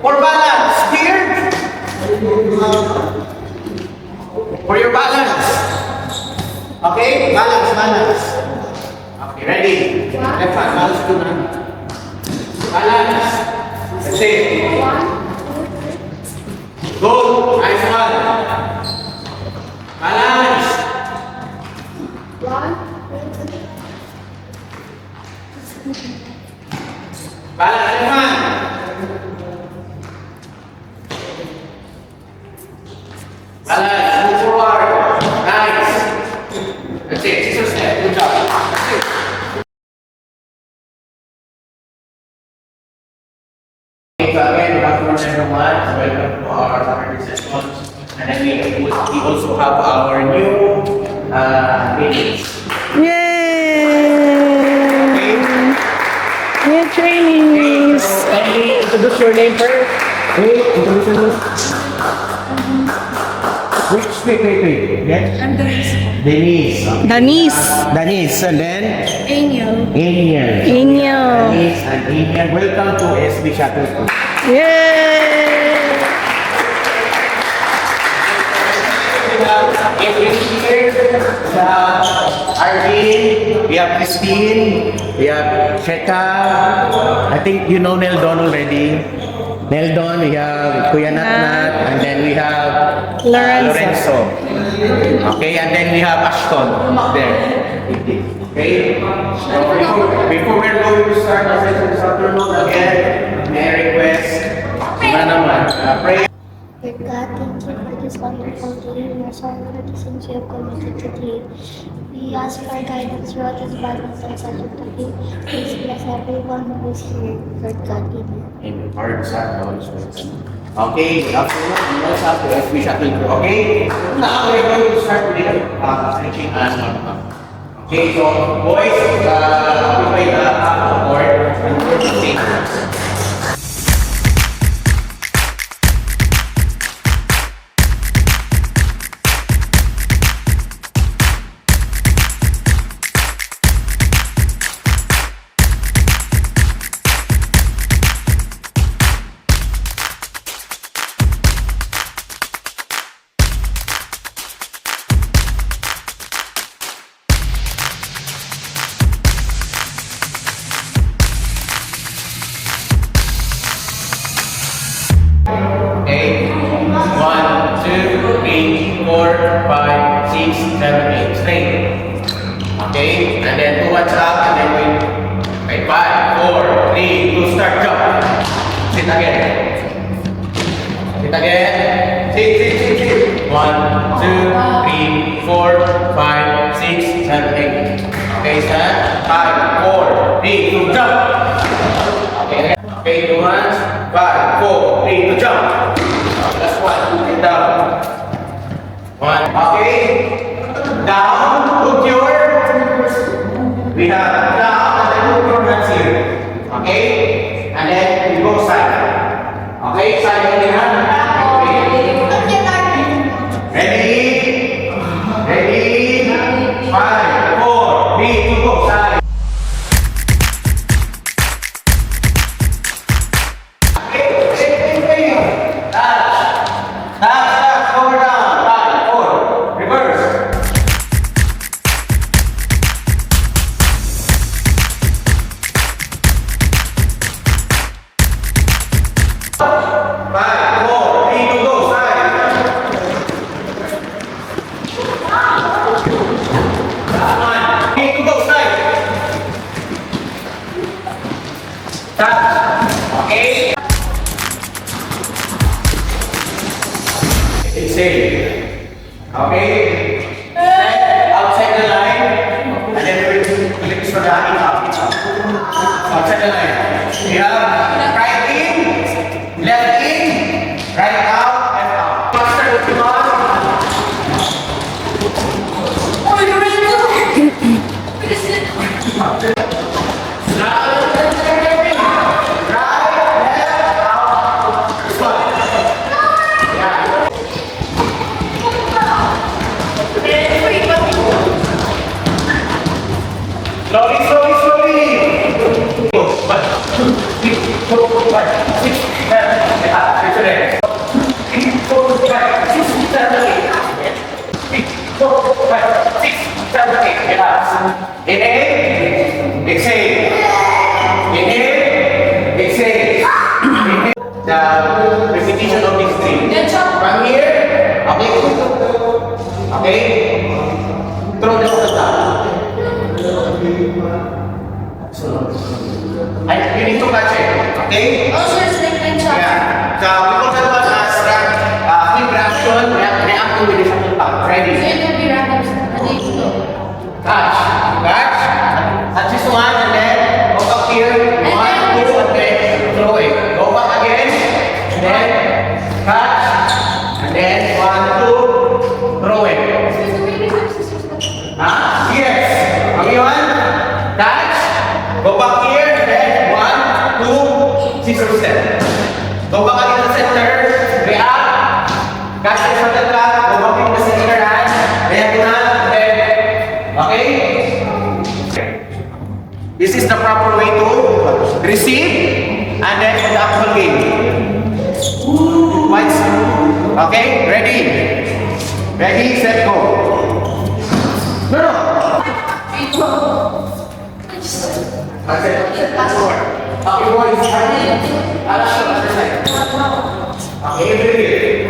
For balance, here. For your balance. Okay, balance. Okay, ready? Left hand, balance to na. Balance. That's it. Good. Nice one. Balance. Balance, left hand. Balance, move forward. Nice. That's it. Scissor step. Good job. That's it. Okay, so again, good afternoon everyone. Welcome to our summer sessions. And then we also have our new meetings. Yay! New trainees. Kindly introduce your name first. Wait, introduce yourself. Wait. Yes? I'm Denise. Denise. And then? Angel. Inyo. Denise and Amiel. Welcome to SB Shuttle School. Yay! We have Arvin, we have Christine, we have Sheka. I think you know Neldon already. Neldon, we have Kuya Natnat, and then we have Lorenzo. Okay, and then we have Ashton there. Okay? So before we're going to start our session this afternoon, again, may I request, pray. Dear God, thank you for this wonderful day. We are so honored to since you have committed to today. We ask for guidance throughout this Bible session today. Please bless everyone who is here. Lord God, amen. Amen. Hard sa Holy Spirit. Okay, afternoon, we also have to SB Shuttle Crew. Okay? Now we're going to start with stretching and warm-up. Okay, so boys, occupy the half of the court and we're going to take turns. Okay, 1, 2, 3, 4, 5, 6, 7, 8. Straight. Okay, and then 2 ones up, and then wait. Okay, 5, 4, 3, 2, start, jump. Sit again. Sit. 1, 2, 3, 4, 5, 6, 7, 8. Okay, stand. 5, 4, 3, 2, jump. Okay, 2 hands. 5, 4, 3, 2, jump. Last one, get down. 1, okay. Down, put your, we have down, and then put your hands here. Okay? And then we go side. Okay, side on the hand. Ready? 5, 4, 3, 2, go side. Touch, over down, 5, 4, reverse. Five, 4, 3, 2, go, side. Last one, 3, 2, go, side. Touch, okay. Exhale. Okay. Step outside the line. And then we release for the up. Outside the line. We have right in, left in, right out, left out. Master with the ball. Slowly. 1, 2, 3, 4. the repetition of these three. From here, okay? Okay? Throw the shotgun. And you need to catch it, okay? Yeah. So, because that was as quick reaction, react to with the shotgun pack. Ready? Catch. Catch. Catch this one and then go back here. 1, 2, and then throw it. Go back again. And then catch. And then 1, 2, throw it. Yes. Okay, one. Catch. Go back here. And then 1, 2, scissor step. Go back again to the center. React. Catch the shuttle block. Go back into the center hand. React na. And then, okay? This is the proper way to receive and then the actual game. Once. Okay? Ready? Ready, set, go. No, no. That's it. Okay, boys. Other side. Okay, ready?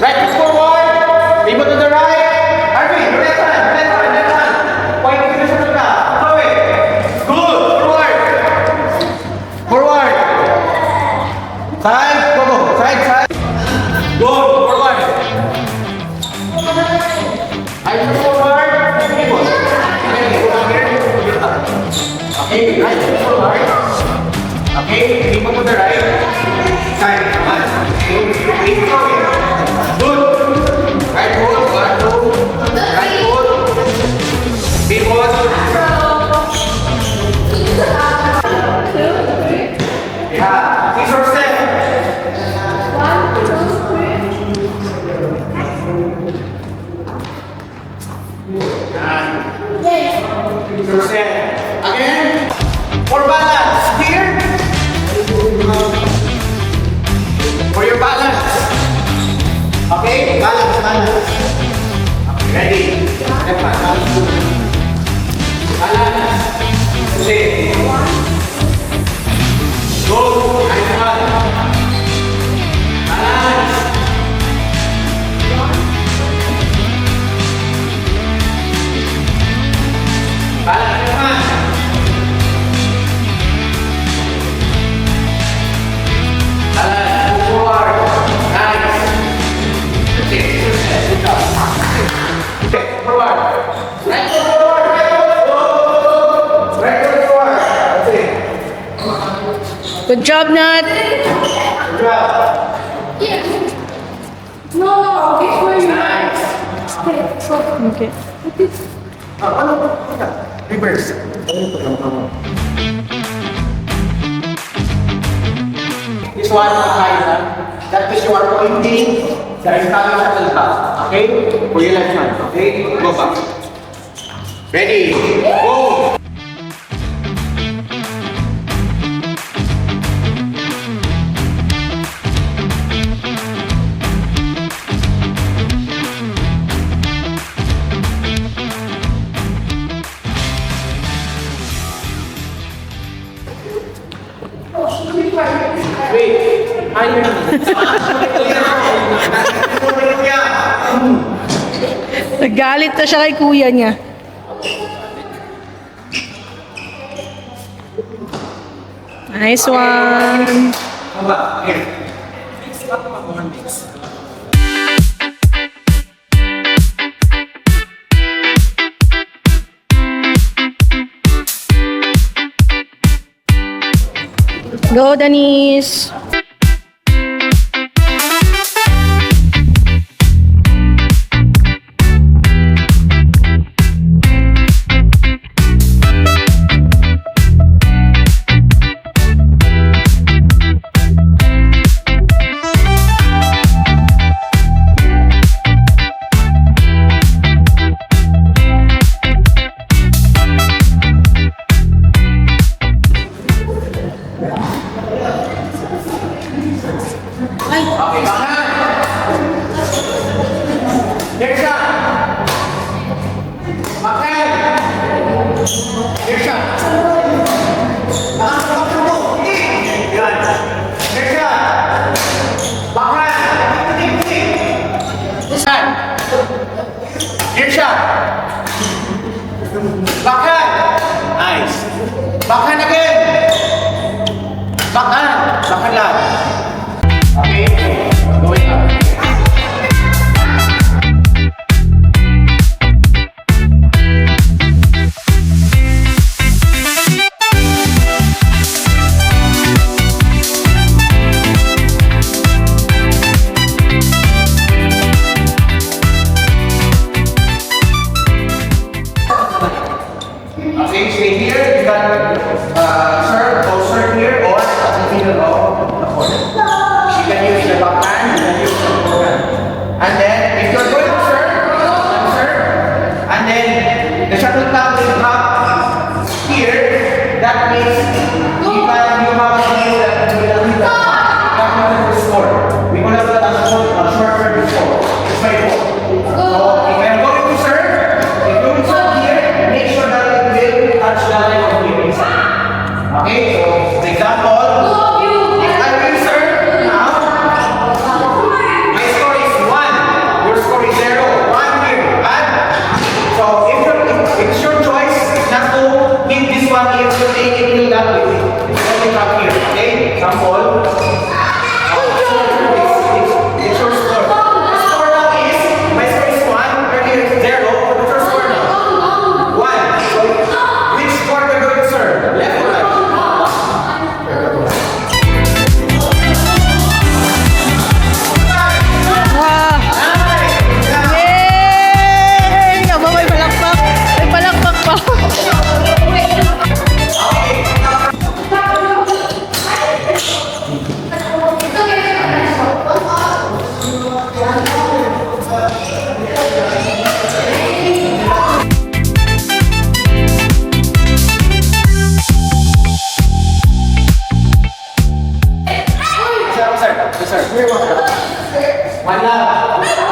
Let's go. Again, for balance, here. For your balance. Okay, balance. Okay, ready? Balance. Sit. Go. Balance. Good job, Nat. No, it's where you Okay. Reverse. This one, high. That means you are pointing the entire shuttle back. Okay? For your left hand. Okay? Go back. Ready? Go! Wait. Nagalit na siya kay kuya niya. Nice one. Go, Denise. Okay, backhand. Next shot. Backhand. Next shot. Yan. Next shot. Backhand. Side. Next shot. Backhand. Nice. Backhand again. Backhand. Backhand lang. Okay, going up. Okay, stay here. You can serve or serve here or at the middle of the court. You can use the backhand, you can use the forehand. And then, if you're going to serve, and then the shuttlecock will drop here, that means you have a view that will score. We will have a shorter before. It's very important. So, if I'm going to serve, if you will serve here, make sure that it will touch the line of your inside. Okay, so, for example, if I will serve now, my score is 1, your score is 0, 1 here, and so it's your choice not to hit this one here, to take it till that way. It's only up here, okay? Example. It's your score. The score now is, my score is 1, earlier is 0, what's your score now? 1. So, which score are you going to serve? Left or right? Wow. Yay! Aba, may palakpak. May palakpak pa. Sir. One love.